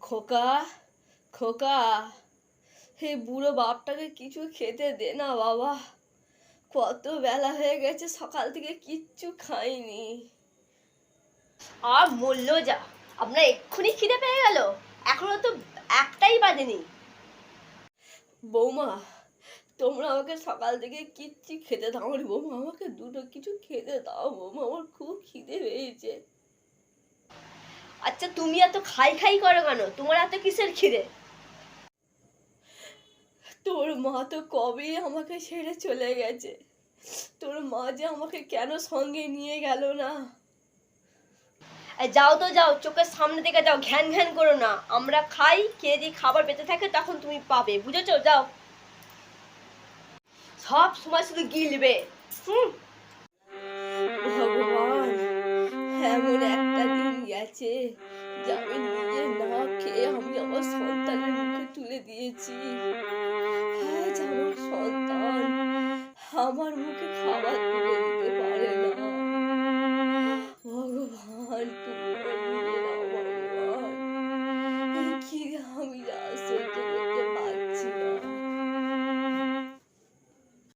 খোকা, খোকা, হে বুড়ো বাপটাকে কিছু খেতে দে না বাবা। কত বেলা হয়ে গেছে, সকাল থেকে কিচ্ছু খাইনি। আর মরলো যা, আপনার এক্ষুনি খিদে পেয়ে গেল? এখনো তো একটাই বাজেনি। বৌমা, তোমরা আমাকে সকাল থেকে কিচ্ছু খেতে দাও নি বৌমা, আমাকে দুটো কিছু খেতে দাও বৌমা, আমার খুব খিদে পেয়েছে। আচ্ছা তুমি এত খাই খাই করো কেন? তোমার এত কিসের খিদে? তোর মা তো কবেই আমাকে ছেড়ে চলে গেছে, তোর মা যে আমাকে কেন সঙ্গে নিয়ে গেল না। যাও তো যাও, চোখের সামনে থেকে যাও, ঘ্যান ঘ্যান করো না। আমরা খাই, খেয়ে দিয়ে খাবার বেঁচে থাকে তখন তুমি পাবে, বুঝেছো? যাও, সব সময় শুধু গিলবে। ভগবান, এমন একটা দিন গেছে যে আমি নিজে না খেয়ে আমি আমার সন্তানের মুখে তুলে দিয়েছি। আজ আমার সন্তান আমার মুখে খাবার তুলে